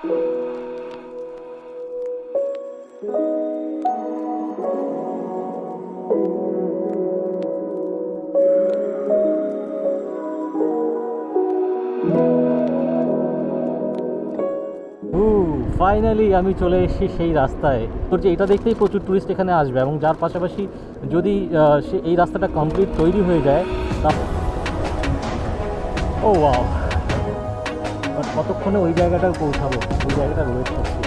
Finally আমি চলে এসেছি সেই রাস্তায়। তো যে এটা দেখতেই প্রচুর টুরিস্ট এখানে আসবে, এবং যার পাশাপাশি যদি এই রাস্তাটা কমপ্লিট তৈরি হয়ে যায় তা ও ওয়াও, কতক্ষণে ওই জায়গাটায় পৌঁছাবো, ওই জায়গাটা ওয়েট করছি।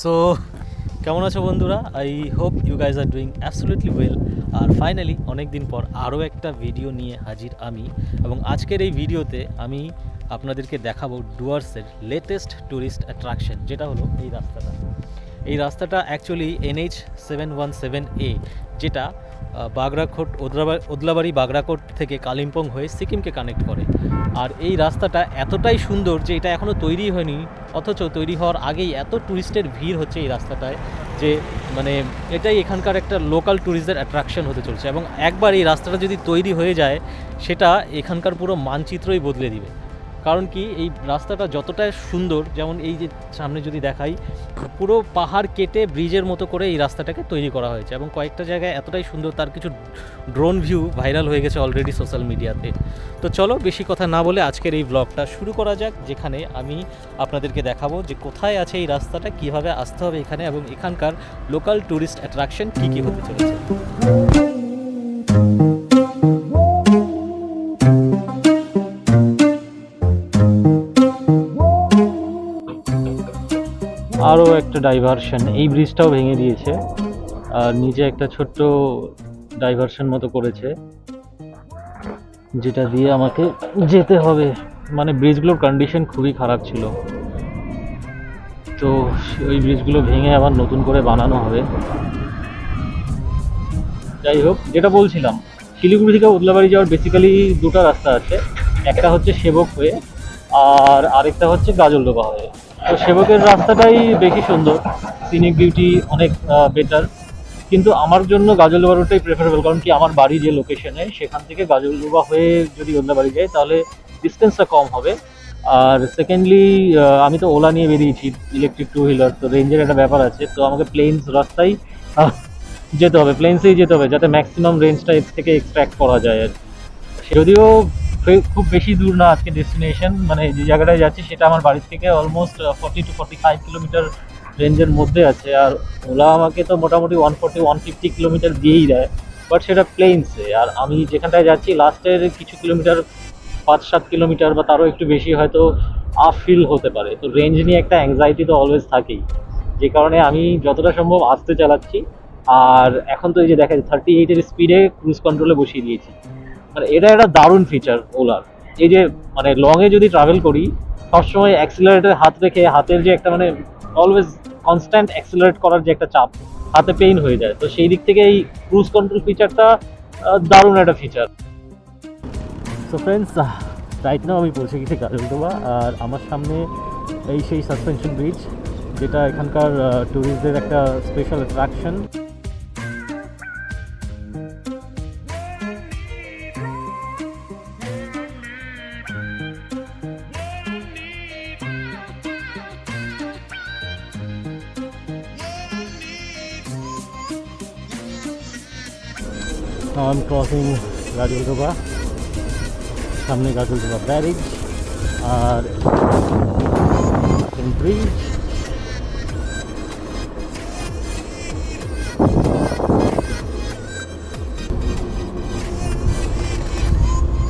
সো কেমন আছো বন্ধুরা? I hope you guys are doing absolutely well. আর ফাইনালি অনেক দিন পর আরও একটা ভিডিও নিয়ে হাজির আমি, এবং আজকের এই ভিডিওতে আমি আপনাদেরকে দেখাবো ডুয়ার্সের লেটেস্ট ট্যুরিস্ট অ্যাট্রাকশন, যেটা হলো এই রাস্তাটা। এই রাস্তাটা অ্যাকচুয়ালি NH717A, যেটা বাগরাকোট ওদলাবাড়ি বাগরাকোট থেকে কালিম্পং হয়ে সিকিমকে কানেক্ট করে। আর এই রাস্তাটা এতটাই সুন্দর যে এটা এখনও তৈরি হয়নি, অথচ তৈরি হওয়ার আগেই এত ট্যুরিস্টের ভিড় হচ্ছে এই রাস্তাটায় যে মানে এটাই এখানকার একটা লোকাল ট্যুরিস্টদের অ্যাট্রাকশন হতে চলছে। এবং একবার এই রাস্তাটা যদি তৈরি হয়ে যায় সেটা এখানকার পুরো মানচিত্রই বদলে দিবে। কারণ কি, এই রাস্তাটা যতটা সুন্দর, যেমন এই যে সামনে যদি দেখাই, পুরো পাহাড় কেটে ব্রিজের মতো করে এই রাস্তাটাকে তৈরি করা হয়েছে, এবং কয়েকটা জায়গায় এতটাই সুন্দর তার কিছু ড্রোন ভিউ ভাইরাল হয়ে গেছে অলরেডি সোশ্যাল মিডিয়াতে। তো চলো বেশি কথা না বলে আজকের এই ব্লগটা শুরু করা যাক, যেখানে আমি আপনাদেরকে দেখাবো যে কোথায় আছে এই রাস্তাটা, কিভাবে আসতে হবে এখানে, এবং এখানকার লোকাল ট্যুরিস্ট অ্যাট্রাকশন কী কী হতে চলেছে। আরও একটা ডাইভারশন, এই ব্রিজটাও ভেঙে দিয়েছে আর নিচে একটা ছোট্ট ডাইভারশন মতো করেছে, যেটা দিয়ে আমাকে যেতে হবে। মানে ব্রিজগুলোর কন্ডিশন খুবই খারাপ ছিল, তো ওই ব্রিজগুলো ভেঙে আবার নতুন করে বানানো হবে। যাই হোক, যেটা বলছিলাম, শিলিগুড়ি থেকে ওদলাবাড়ি যাওয়ার বেসিক্যালি দুটো রাস্তা আছে। একটা হচ্ছে সেবক হয়ে, আর আরেকটা হচ্ছে গাজলডোবা হয়ে। তো সেবকের রাস্তাটাই বেশি সুন্দর, সিনিক বিউটি অনেক বেটার, কিন্তু আমার জন্য গাজলডোবা রোডটাই প্রেফারেবল। কারণ কি, আমার বাড়ি যে লোকেশনে, সেখান থেকে গাজলডোবা হয়ে যদি ওদলাবাড়ি যাই তাহলে ডিস্টেন্সটা কম হবে। আর সেকেন্ডলি, আমি তো ওলা নিয়ে বেরিয়েছি, ইলেকট্রিক টু হুইলার, তো রেঞ্জের একটা ব্যাপার আছে, তো আমাকে প্লেনস রাস্তায় যেতে হবে, প্লেনসেই যেতে হবে, যাতে ম্যাক্সিমাম রেঞ্জটা এর থেকে এক্সট্র্যাক্ট করা যায়। আর যদিও খুব বেশি দূর না আজকে ডেস্টিনেশন, মানে যে জায়গাটায় যাচ্ছি সেটা আমার বাড়ির থেকে অলমোস্ট 40 to 45 কিলোমিটার রেঞ্জের মধ্যে আছে। আর ওলা আমাকে তো মোটামুটি 140-150 কিলোমিটার দিয়েই দেয়, বাট সেটা প্লেনসে। আর আমি যেখানটায় যাচ্ছি লাস্টের কিছু কিলোমিটার, 5-7 কিলোমিটার বা তারও একটু বেশি হয়তো আপ ফিল হতে পারে। তো রেঞ্জ নিয়ে একটা অ্যাংজাইটি তো অলওয়েজ থাকেই, যে কারণে আমি যতটা সম্ভব আস্তে চালাচ্ছি। আর এখন তো এই যে দেখা যায় 38-এর স্পিডে ক্রুজ কন্ট্রোলে বসিয়ে দিয়েছি। মানে এটা একটা দারুণ ফিচার ওলার। এই যে মানে লংয়ে যদি ট্রাভেল করি, সবসময় অ্যাক্সিলারেটরে হাত রেখে হাতের যে একটা মানে অলওয়েজ কনস্ট্যান্ট অ্যাক্সিলারেট করার যে একটা চাপ, হাতে পেইন হয়ে যায়। তো সেই দিক থেকে এই ক্রুজ কন্ট্রোল ফিচারটা দারুণ একটা feature. So friends, right now আমি পৌঁছে গেছি গাজলডোবা, আর আমার সামনে এই সেই সাসপেনশন ব্রিজ, যেটা এখানকার ট্যুরিস্টদের একটা special attraction. Now I'm crossing Gajoldoba, সামনে গাজলডোবা ব্যারেজ আর ব্রিজ।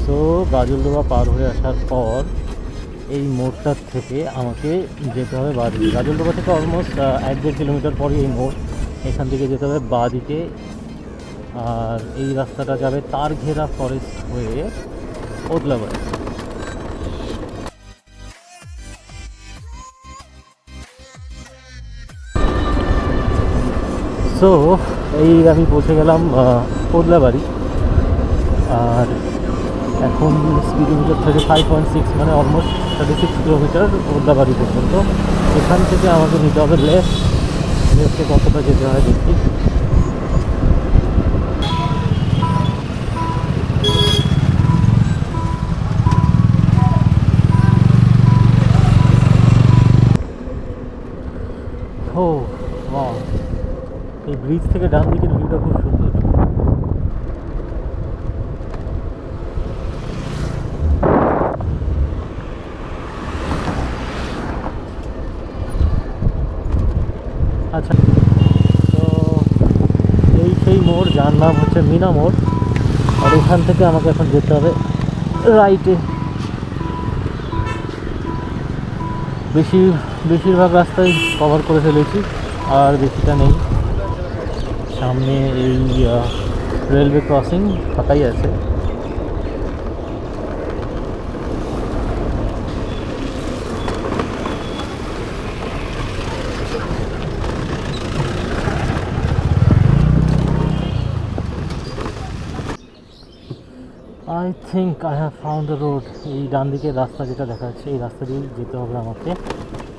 সো গাজলডোবা পার হয়ে আসার পর এই মোড়টার থেকে আমাকে যেতে হবে বাঁদিকে। গাজলডোবা থেকে অলমোস্ট 1-1.5 কিলোমিটার পরই এই মোড়, এখান থেকে যেতে হবে বাঁদিকে। আর এই রাস্তাটা যাবে তার ঘেরা ফরেস্ট হয়ে ওদলাবাড়ি। সো এই আমি পৌঁছে গেলাম ওদলাবাড়ি, আর এখন স্পিডোমিটার 35.6, মানে অলমোস্ট 36 কিলোমিটার ওদলাবাড়ি পর্যন্ত। এখান থেকে আমাকে নিতে হবে লেফটে কতটা যেতে হয় দেখি। ব্রিজ থেকে ডান দিকের ভিউটা খুব সুন্দর। আচ্ছা, তো এই সেই মোড় যার নাম হচ্ছে মিনা মোড়, আর এখান থেকে আমাকে এখন যেতে হবে রাইটে। বেশিরভাগ রাস্তায় কভার করে ফেলেছি, আর বেশিটা নেই। সামনে এই রেলওয়ে ক্রসিং ফাঁকাই আছে। I think I have found the road. এই ডান দিকের রাস্তা যেটা দেখা যাচ্ছে এই রাস্তা দিয়েই যেতে হবে আমাকে,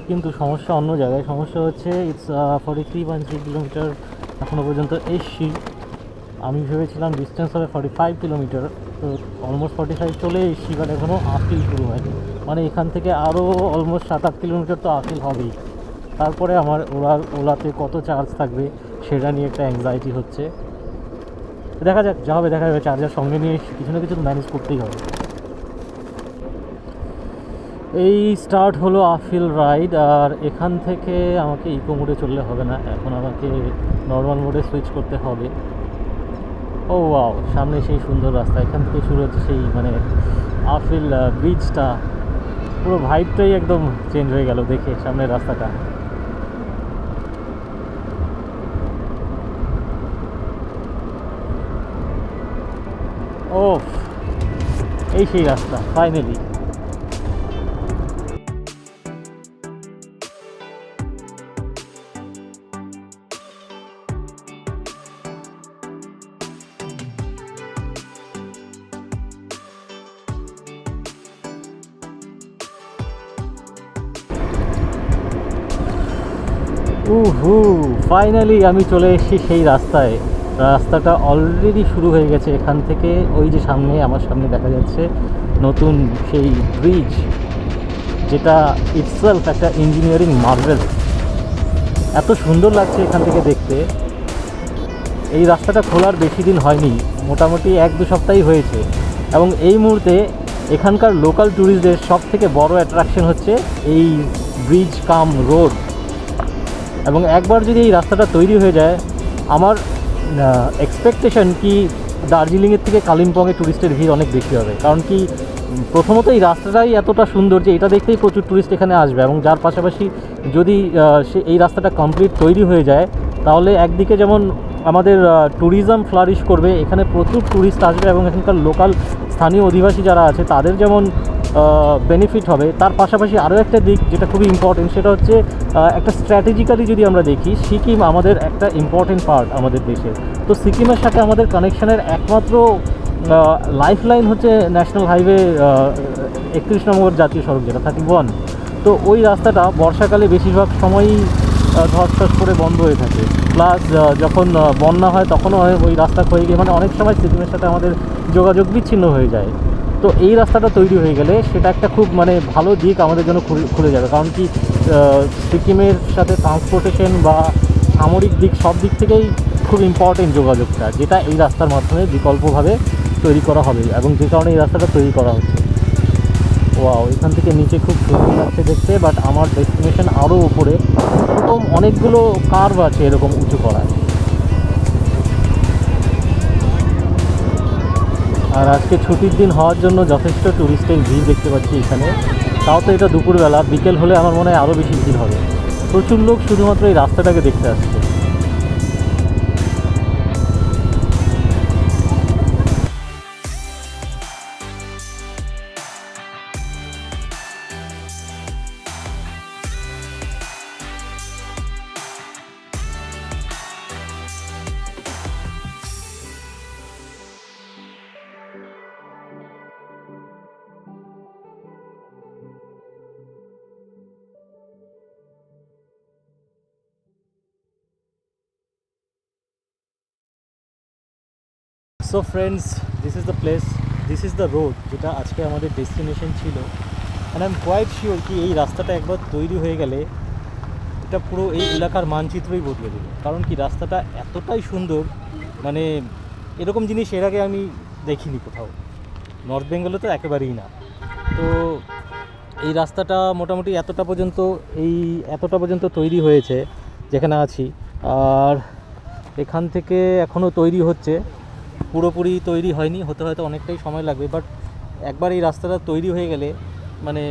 কিন্তু সমস্যা অন্য জায়গায়। সমস্যা হচ্ছে ইটস 43.3 কিলোমিটার এখনও পর্যন্ত এসছি। আমি ভেবেছিলাম ডিস্টেন্স হবে 45 কিলোমিটার, তো অলমোস্ট 45 চলে এসছি, বাট এখনও আপিল শুরু হয়নি। মানে এখান থেকে আরও অলমোস্ট 7-8 কিলোমিটার তো আপিল হবেই। তারপরে আমার ওলাতে কত চার্জ থাকবে সেটা নিয়ে একটা অ্যাংজাইটি হচ্ছে। দেখা যাক, যা হবে দেখা যাবে। চার্জার সঙ্গে নিয়ে কিছু না কিছু ম্যানেজ করতেই হবে। এই স্টার্ট হলো আফিল রাইড, আর এখান থেকে আমাকে ইকো মোডে চললে হবে না, এখন আমাকে নর্মাল মোডে সুইচ করতে হবে। ও ওয়াও, সামনে সেই সুন্দর রাস্তা, এখান থেকে শুরু হচ্ছে সেই মানে আফিল ব্রিজটা। পুরো ভাইবটাই একদম চেঞ্জ হয়ে গেল দেখে সামনের রাস্তাটা। ও, এই সেই রাস্তা ফাইনালি। ফাইনালি আমি চলে এসেছি সেই রাস্তায়। রাস্তাটা অলরেডি শুরু হয়ে গেছে এখান থেকে। ওই যে সামনে আমার সামনে দেখা যাচ্ছে নতুন সেই ব্রিজ, যেটা ইটসেলফ একটা ইঞ্জিনিয়ারিং মার্ভেল। এত সুন্দর লাগছে এখান থেকে দেখতে। এই রাস্তাটা খোলার বেশি দিন হয়নি, মোটামুটি 1-2 সপ্তাহই হয়েছে, এবং এই মুহূর্তে এখানকার লোকাল ট্যুরিস্টদের সব থেকে বড় অ্যাট্রাকশন হচ্ছে এই ব্রিজ কাম রোড। এবং একবার যদি এই রাস্তাটা তৈরি হয়ে যায়, আমার এক্সপেকটেশন কি দার্জিলিংয়ের থেকে কালিম্পংয়ে ট্যুরিস্টের ভিড় অনেক বেশি হবে। কারণ কি, প্রথমত এই রাস্তাটাই এতটা সুন্দর যে এটা দেখতেই প্রচুর ট্যুরিস্ট এখানে আসবে, এবং যার পাশাপাশি যদি এই রাস্তাটা কমপ্লিট তৈরি হয়ে যায়, তাহলে একদিকে যেমন আমাদের ট্যুরিজম ফ্লারিশ করবে, এখানে প্রচুর ট্যুরিস্ট আসবে, এবং এখানকার লোকাল স্থানীয় অধিবাসী যারা আছে তাদের যেমন বেনিফিট হবে, তার পাশাপাশি আরও একটা দিক যেটা খুবই ইম্পর্টেন্ট, সেটা হচ্ছে একটা স্ট্র্যাটেজিক্যালি যদি আমরা দেখি, সিকিম আমাদের একটা ইম্পর্টেন্ট পার্ট আমাদের দেশের। তো সিকিমের সাথে আমাদের কানেকশানের একমাত্র লাইফ লাইন হচ্ছে ন্যাশনাল হাইওয়ে 31 নম্বর জাতীয় সড়ক, যেটা 31। তো ওই রাস্তাটা বর্ষাকালে বেশিরভাগ সময়ই ধস করে বন্ধ হয়ে থাকে। প্লাস যখন বন্যা হয় তখনও ওই রাস্তা ক্ষয়ে গিয়ে মানে অনেক সময় সিকিমের সাথে আমাদের যোগাযোগ বিচ্ছিন্ন হয়ে যায়। তো এই রাস্তাটা তৈরি হয়ে গেলে সেটা একটা খুব মানে ভালো দিক আমাদের জন্য খুলে যাবে। কারণ কি, সিকিমের সাথে ট্রান্সপোর্টেশন বা সামরিক দিক সব দিক থেকেই খুব ইম্পর্টেন্ট যোগাযোগটা, যেটা এই রাস্তার মাধ্যমে বিকল্পভাবে তৈরি করা হবে, এবং যে কারণে এই রাস্তাটা তৈরি করা হচ্ছে। ওয়াও, এখান থেকে নিচে খুব সুন্দর লাগছে দেখতে, বাট আমার ডেস্টিনেশন আরও উপরে। এরকম অনেকগুলো কার্ভ আছে এরকম উঁচু করায়। আর আজকে ছুটির দিন হওয়ার জন্য যথেষ্ট ট্যুরিস্টের ভিড় দেখতে পাচ্ছি এখানে। তাও তো এটা দুপুরবেলা, বিকেল হলে আমার মনে হয় আরও বেশি ভিড় হবে। প্রচুর লোক শুধুমাত্র এই রাস্তাটাকে দেখতে আসছে। So friends, this is the place, this is the road, যেটা আজকে আমাদের ডেস্টিনেশন ছিল। And I am quite sure কি এই রাস্তাটা একবার তৈরি হয়ে গেলে এটা পুরো এই এলাকার মানচিত্রই বদলে দেবে। কারণ কি রাস্তাটা এতটাই সুন্দর, মানে এরকম জিনিস এর আগে আমি দেখিনি কোথাও, নর্থ বেঙ্গলে তো একেবারেই না। তো এই রাস্তাটা মোটামুটি এতটা পর্যন্ত তৈরি হয়েছে যেখানে আছি। আর এখান থেকে এখনও তৈরি হচ্ছে, পুরোপুরি তৈরি হয়নি, হতে হয়তো অনেকটাই সময় লাগবে। বাট একবার এই রাস্তাটা তৈরি হয়ে গেলে মানে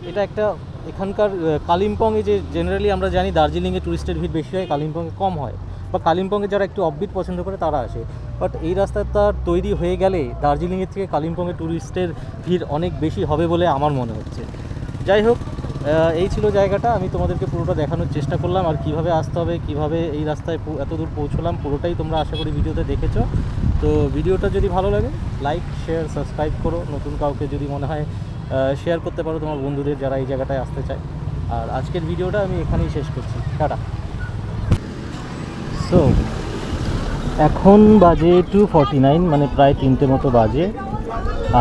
এটা একটা এখানকার কালিম্পংয়ে যে জেনারেলি আমরা জানি দার্জিলিংয়ে টুরিস্টের ভিড় বেশি হয়, কালিম্পংয়ে কম হয়, বা কালিম্পংয়ে যারা একটু অফবিট পছন্দ করে তারা আসে। বাট এই রাস্তাটা তৈরি হয়ে গেলে দার্জিলিংয়ের থেকে কালিম্পংয়ে টুরিস্টের ভিড় অনেক বেশি হবে বলে আমার মনে হচ্ছে। যাই হোক, এই ছিল জায়গাটা, আমি তোমাদেরকে পুরোটা দেখানোর চেষ্টা করলাম। আর কিভাবে আসতে হবে, কিভাবে এই রাস্তায় এত দূর পৌঁছলাম, পুরোটাই তোমরা আশা করি ভিডিওতে দেখেছো। তো ভিডিওটা যদি ভালো লাগে লাইক শেয়ার সাবস্ক্রাইব করো, নতুন কাউকে যদি মনে হয় শেয়ার করতে পারো তোমার বন্ধুদের যারা এই জায়গাটায় আসতে চায়। আর আজকের ভিডিওটা আমি এখানেই শেষ করছি, টাটা। সো এখন বাজে 2:49, মানে প্রায় 3টে মতো বাজে।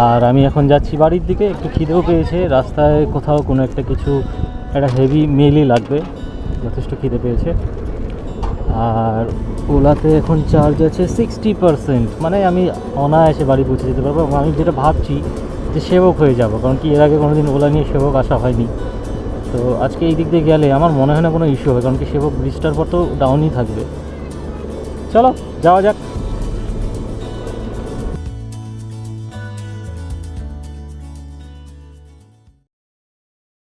আর আমি এখন যাচ্ছি বাড়ির দিকে। একটু খিদেও পেয়েছে, রাস্তায় কোথাও কোনো একটা একটা হেভি মেলই লাগবে, যথেষ্ট খিদে পেয়েছে। আর ওলাতে এখন চার্জ আছে 60%, মানে আমি অনায়াসে বাড়ি পৌঁছে যেতে পারবো। এবং আমি যেটা ভাবছি যে সেবক হয়ে যাব, কারণ কি এর আগে কোনো দিন ওলা নিয়ে সেবক আসা হয়নি। তো আজকে এই দিক দিয়ে গেলে আমার মনে হয় না কোনো ইস্যু হবে, কারণ কি সেবক ব্রিজটার পর তো ডাউনই থাকবে। চলো যাওয়া যাক।